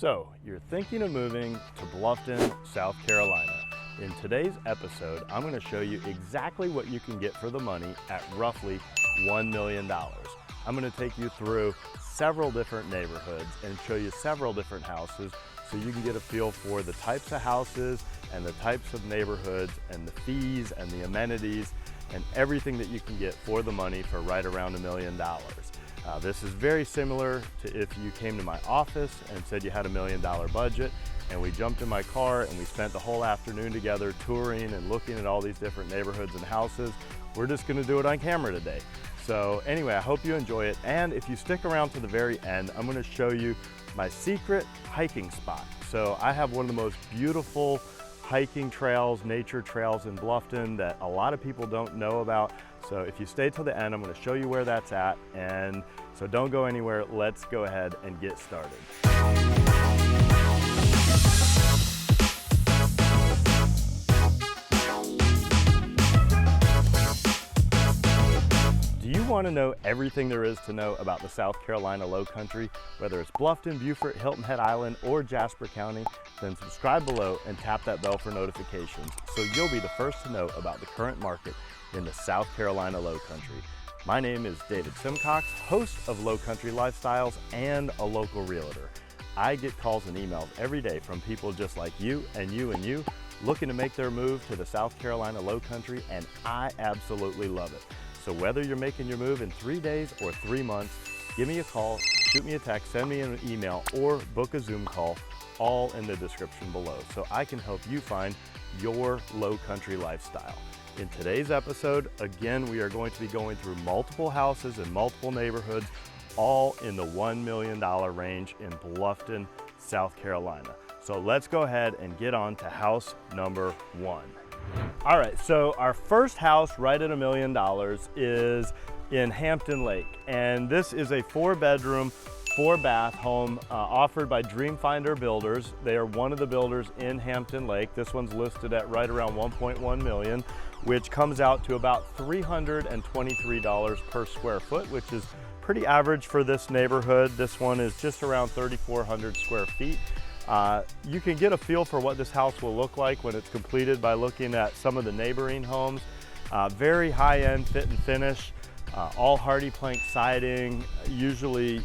So, you're thinking of moving to Bluffton, South Carolina. In today's episode, I'm going to show you exactly what you can get for the money at roughly $1 million. I'm going to take you through several different neighborhoods and show you several different houses so you can get a feel for the types of houses and the types of neighborhoods and the fees and the amenities and everything that you can get for the money for right around $1 million. This is very similar to if you came to my office and said you had $1 million budget and we jumped in my car and we spent the whole afternoon together touring and looking at all these different neighborhoods and houses. We're just going to do it on camera today. So anyway, I hope you enjoy it, and if you stick around to the very end, I'm going to show you my secret hiking spot. So I have one of the most beautiful hiking trails, nature trails in Bluffton that a lot of people don't know about. So if you stay till the end, I'm going to show you where that's at, and so don't go anywhere. Let's go ahead and get started. Do you want to know everything there is to know about the South Carolina Low Country? Whether it's Bluffton, Beaufort, Hilton Head Island, or Jasper County, then subscribe below and tap that bell for notifications so you'll be the first to know about the current market in the South Carolina Low Country. My name is David Simcox, host of Low Country Lifestyles and a local realtor. I get calls and emails every day from people just like you and you and you looking to make their move to the South Carolina Low Country, and I absolutely love it. So whether you're making your move in 3 days or 3 months, give me a call, shoot me a text, send me an email, or book a Zoom call, all in the description below, so I can help you find your low country lifestyle. In today's episode, again, we are going to be going through multiple houses in multiple neighborhoods, all in the $1 million range in Bluffton, South Carolina. So let's go ahead and get on to house number 1. All right, so our first house right at $1 million is in Hampton Lake, and this is a 4-bedroom, 4-bath home offered by Dreamfinder Builders. They are one of the builders in Hampton Lake. This one's listed at right around $1.1 million, which comes out to about $323 per square foot, which is pretty average for this neighborhood. This one is just around 3,400 square feet. You can get a feel for what this house will look like when it's completed by looking at some of the neighboring homes. Very high-end fit and finish, all hardy plank siding, usually,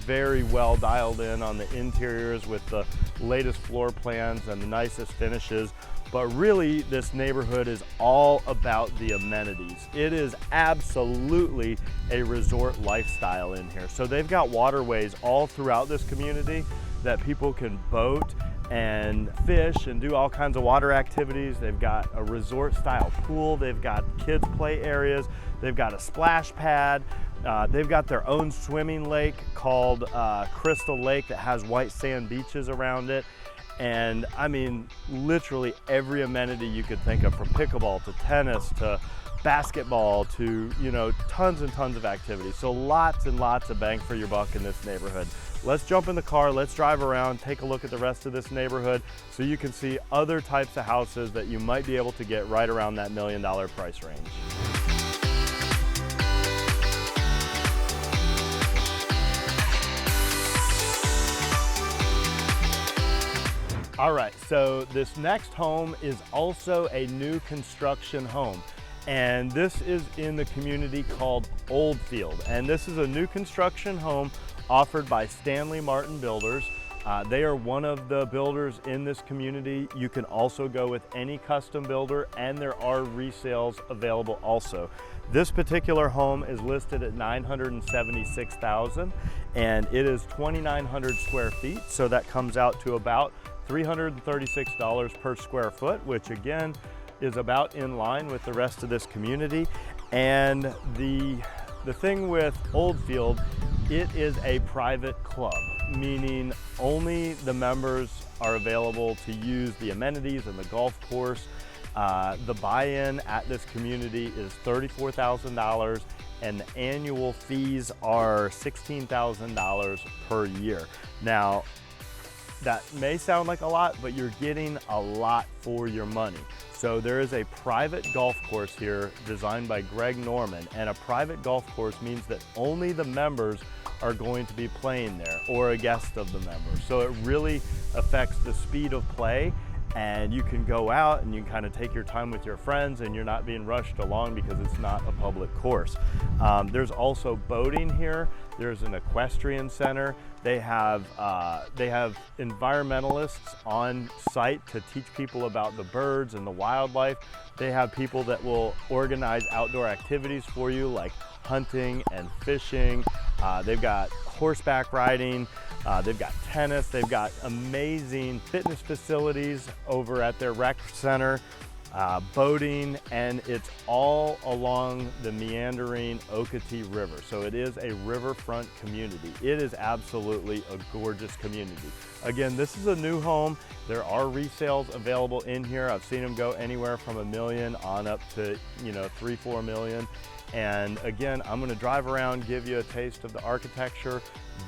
very well dialed in on the interiors with the latest floor plans and the nicest finishes. But really, this neighborhood is all about the amenities. It is absolutely a resort lifestyle in here. So they've got waterways all throughout this community that people can boat and fish and do all kinds of water activities. They've got a resort style pool. They've got kids play areas. They've got a splash pad. They've got their own swimming lake called Crystal Lake that has white sand beaches around it. And I mean, literally every amenity you could think of, from pickleball to tennis to basketball to, tons and tons of activities. So lots and lots of bang for your buck in this neighborhood. Let's jump in the car, let's drive around, take a look at the rest of this neighborhood so you can see other types of houses that you might be able to get right around that $1 million price range. All right, so this next home is also a new construction home, and this is in the community called Oldfield, and this is a new construction home offered by Stanley Martin Builders. They are one of the builders in this community. You can also go with any custom builder, and there are resales available also. This particular home is listed at $976,000, and it is 2,900 square feet, so that comes out to about $336 per square foot, which again is about in line with the rest of this community. And the thing with Oldfield, it is a private club, meaning only the members are available to use the amenities and the golf course. The buy-in at this community is $34,000, and the annual fees are $16,000 per year. Now, that may sound like a lot, but you're getting a lot for your money. So there is a private golf course here designed by Greg Norman, and a private golf course means that only the members are going to be playing there, or a guest of the members. So it really affects the speed of play, and you can go out and you can kind of take your time with your friends and you're not being rushed along because it's not a public course. There's also boating here. There's an equestrian center. They have environmentalists on site to teach people about the birds and the wildlife. They have people that will organize outdoor activities for you, like hunting and fishing. They've got horseback riding, they've got tennis, they've got amazing fitness facilities over at their rec center, boating, and it's all along the meandering Ocoee River. So it is a riverfront community. It is absolutely a gorgeous community. Again, this is a new home. There are resales available in here. I've seen them go anywhere from $1 million on up to, you know, $3-4 million. And again, I'm gonna drive around, give you a taste of the architecture.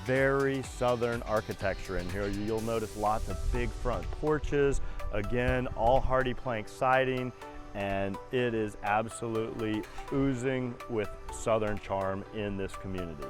Very southern architecture in here. You'll notice lots of big front porches. Again, all hardy plank siding, and it is absolutely oozing with southern charm in this community.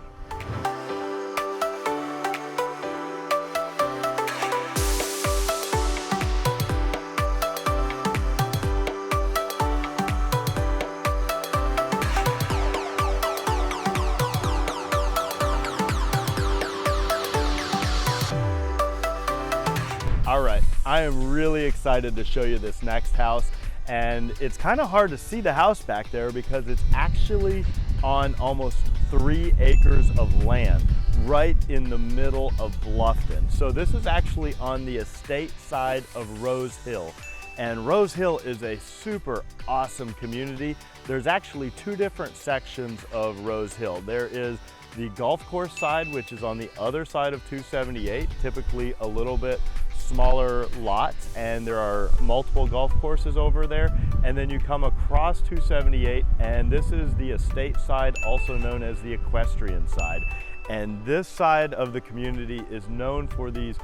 All right, I am really excited to show you this next house, and it's kind of hard to see the house back there because it's actually on almost 3 acres of land right in the middle of Bluffton. So this is actually on the estate side of Rose Hill, and Rose Hill is a super awesome community. There's actually 2 different sections of Rose Hill. There is the golf course side, which is on the other side of 278, typically a little bit smaller lots, and there are multiple golf courses over there. And then you come across 278, and this is the estate side, also known as the equestrian side. And this side of the community is known for these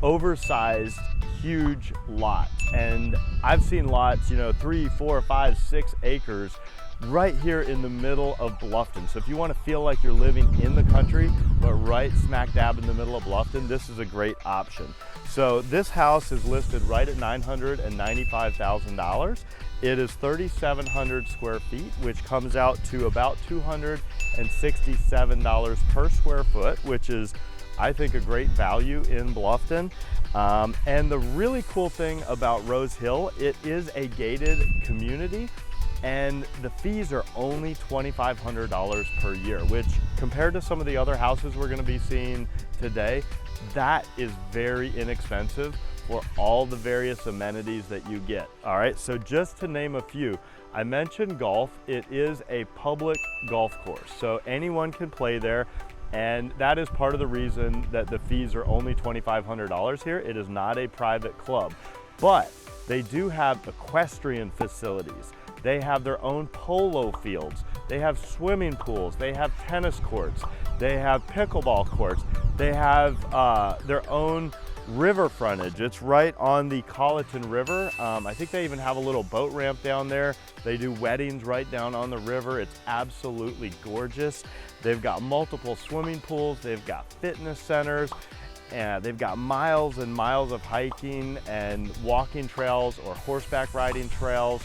oversized, huge lots. And I've seen lots, you know, 3, 4, 5, 6 acres right here in the middle of Bluffton. So if you want to feel like you're living in the country, but right smack dab in the middle of Bluffton, this is a great option. So this house is listed right at $995,000. It is 3,700 square feet, which comes out to about $267 per square foot, which is, I think, a great value in Bluffton. And the really cool thing about Rose Hill, it is a gated community, and the fees are only $2,500 per year, which compared to some of the other houses we're gonna be seeing today, that is very inexpensive for all the various amenities that you get. All right, so just to name a few, I mentioned golf. It is a public golf course, so anyone can play there. And that is part of the reason that the fees are only $2,500 here. It is not a private club, but they do have equestrian facilities. They have their own polo fields. They have swimming pools. They have tennis courts. They have pickleball courts. They have their own river frontage. It's right on the Colleton River. I think they even have a little boat ramp down there. They do weddings right down on the river. It's absolutely gorgeous. They've got multiple swimming pools. They've got fitness centers. And they've got miles and miles of hiking and walking trails or horseback riding trails.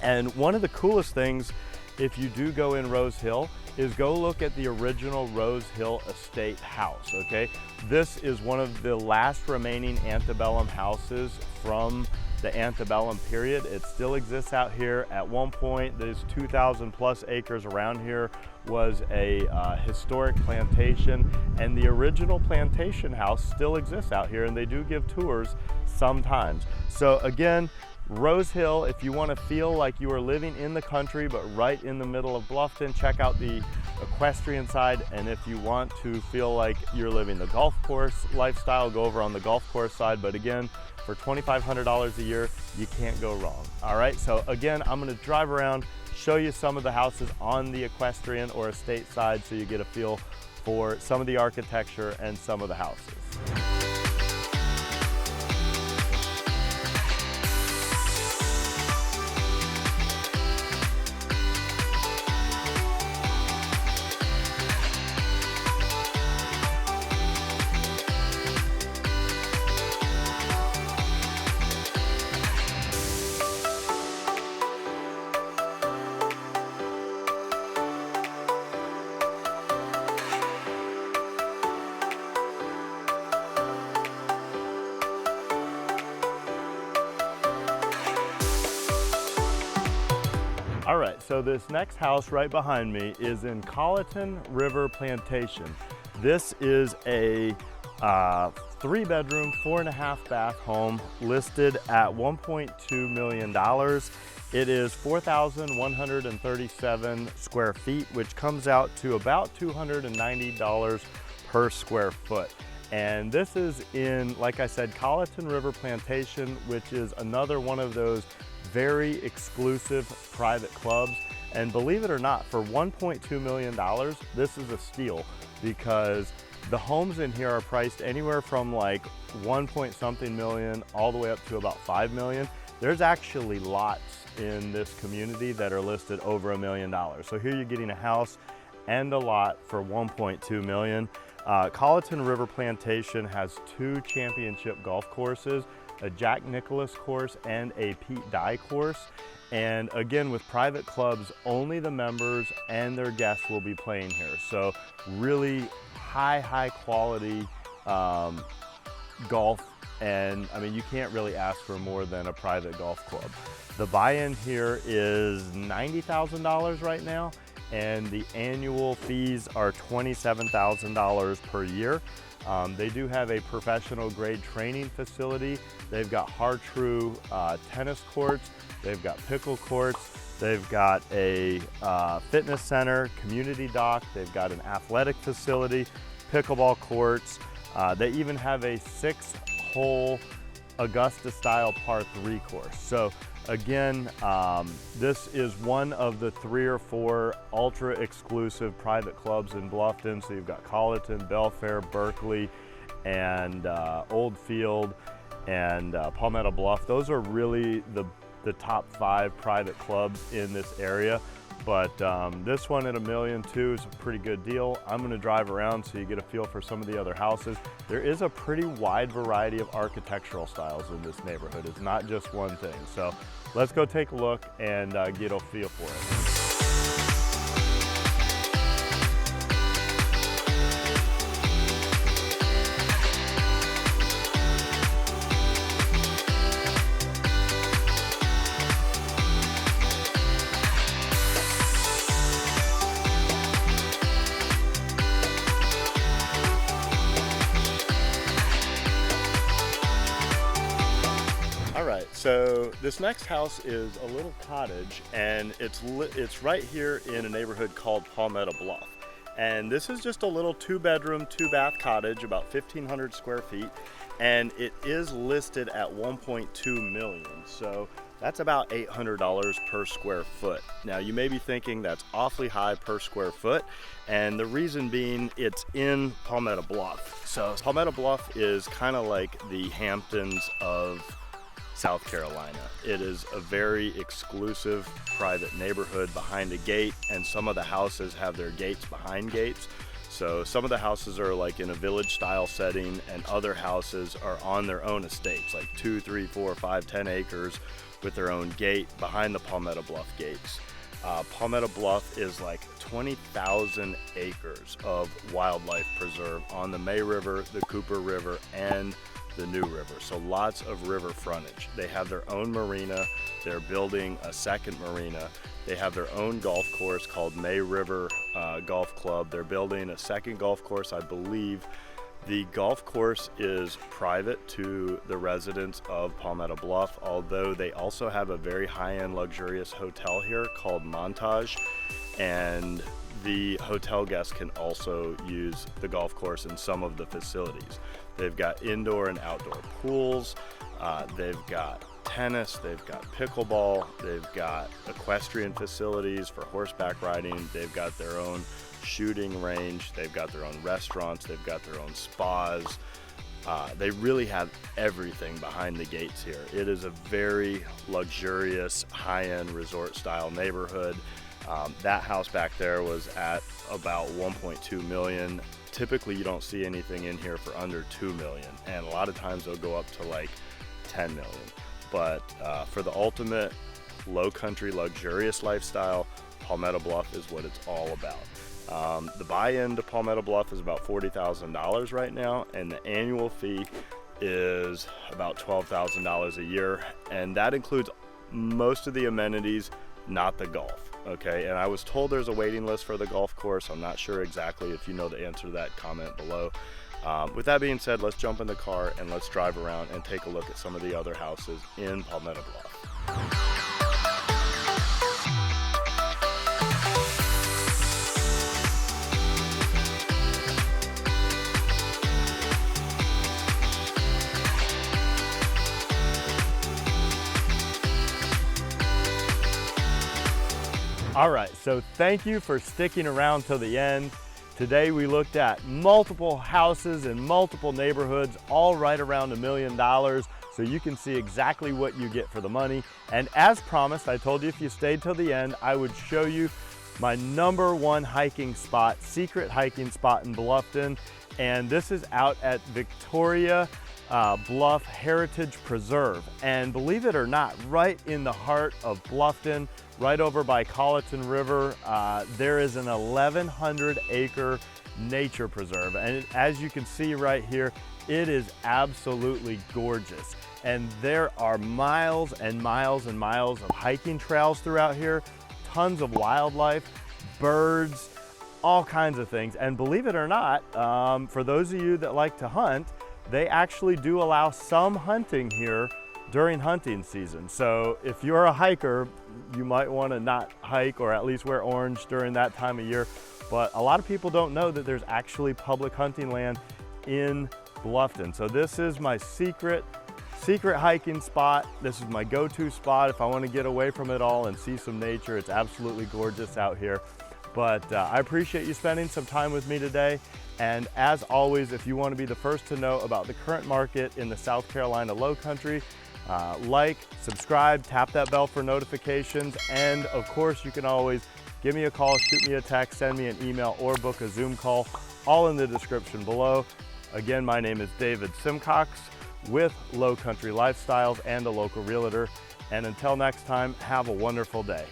And one of the coolest things, if you do go in Rose Hill, is go look at the original Rose Hill estate house, okay? This is one of the last remaining antebellum houses from the antebellum period. It still exists out here. At one point, there's 2,000 plus acres around here was a historic plantation, and the original plantation house still exists out here, and they do give tours sometimes. So again, Rose Hill, if you want to feel like you are living in the country but right in the middle of Bluffton, check out the equestrian side. And if you want to feel like you're living the golf course lifestyle, go over on the golf course side. But again, for $2,500 a year, you can't go wrong. All right, so again, I'm going to drive around, show you some of the houses on the equestrian or estate side so you get a feel for some of the architecture and some of the houses. so this next house right behind me is in Colleton River Plantation. This is a 3-bedroom, 4.5 bath home listed at $1.2 million. It is 4,137 square feet, which comes out to about $290 per square foot. And this is in, like I said, Colleton River Plantation, which is another one of those very exclusive private clubs. And believe it or not, for $1.2 million, this is a steal, because the homes in here are priced anywhere from like 1-point-something million all the way up to about 5 million. There's actually lots in this community that are listed over $1 million. So here you're getting a house and a lot for 1.2 million. Colleton River Plantation has 2 championship golf courses, a Jack Nicklaus course and a Pete Dye course. And again, with private clubs, only the members and their guests will be playing here. So really high quality golf. And I mean, you can't really ask for more than a private golf club. The buy-in here is $90,000 right now, and the annual fees are $27,000 per year. They do have a professional grade training facility. They've got hard true tennis courts. They've got pickle courts. They've got a fitness center, community dock. They've got an athletic facility, pickleball courts. They even have a 6-hole Augusta style par 3 course. So again, this is one of the 3 or 4 ultra exclusive private clubs in Bluffton. So you've got Colleton, Belfair, Berkeley, and Oldfield, and Palmetto Bluff. Those are really the top 5 private clubs in this area. But this one at $1.2 million is a pretty good deal. I'm gonna drive around so you get a feel for some of the other houses. There is a pretty wide variety of architectural styles in this neighborhood. It's not just one thing. So let's go take a look and get a feel for it. So this next house is a little cottage, and it's right here in a neighborhood called Palmetto Bluff. And this is just a little 2-bedroom, 2-bath cottage, about 1,500 square feet, and it is listed at $1.2 million. So that's about $800 per square foot. Now you may be thinking that's awfully high per square foot, and the reason being it's in Palmetto Bluff. So Palmetto Bluff is kind of like the Hamptons of South Carolina. It is a very exclusive private neighborhood behind a gate, and some of the houses have their gates behind gates. So some of the houses are like in a village style setting, and other houses are on their own estates, like 2, 3, 4, 5, 10 acres with their own gate behind the Palmetto Bluff gates. Palmetto Bluff is like 20,000 acres of wildlife preserve on the May River, the Cooper River, and the New River. So lots of river frontage. They have their own marina. They're building a second marina. They have their own golf course called May River Golf Club. They're building a second golf course, I believe. The golf course is private to the residents of Palmetto Bluff, although they also have a very high-end luxurious hotel here called Montage, and the hotel guests can also use the golf course in some of the facilities. They've got indoor and outdoor pools, they've got tennis, they've got pickleball, they've got equestrian facilities for horseback riding, they've got their own shooting range, they've got their own restaurants, they've got their own spas. They really have everything behind the gates here. It is a very luxurious, high-end resort style neighborhood. That house back there was at about $1.2 million. Typically you don't see anything in here for under $2 million, and a lot of times they'll go up to like $10 million. But for the ultimate low country luxurious lifestyle, Palmetto Bluff is what it's all about. The buy-in to Palmetto Bluff is about $40,000 right now, and the annual fee is about $12,000 a year, and that includes most of the amenities, not the golf. okay? And I was told there's a waiting list for the golf course. I'm not sure exactly. If you know the answer to that, comment below. With that being said, let's jump in the car and let's drive around and take a look at some of the other houses in Palmetto Bluff. All right, so thank you for sticking around till the end. Today we looked at multiple houses in multiple neighborhoods, all right around $1 million, so you can see exactly what you get for the money. And as promised, I told you if you stayed till the end, I would show you my #1 hiking spot, secret hiking spot in Bluffton. And this is out at Victoria Bluff Heritage Preserve. And believe it or not, right in the heart of Bluffton, right over by Colleton River, there is an 1,100-acre nature preserve. And as you can see right here, it is absolutely gorgeous. And there are miles and miles and miles of hiking trails throughout here, tons of wildlife, birds, all kinds of things. And believe it or not, for those of you that like to hunt, they actually do allow some hunting here during hunting season. So if you're a hiker, you might want to not hike or at least wear orange during that time of year. But a lot of people don't know that there's actually public hunting land in Bluffton. So this is my secret hiking spot. This is my go-to spot if I want to get away from it all and see some nature. It's absolutely gorgeous out here. But I appreciate you spending some time with me today. And as always, if you want to be the first to know about the current market in the South Carolina Lowcountry, like, subscribe, tap that bell for notifications, and of course you can always give me a call, shoot me a text, send me an email, or book a Zoom call, all in the description below. Again, my name is David Simcox with Lowcountry Lifestyles and a local realtor. And until next time, have a wonderful day.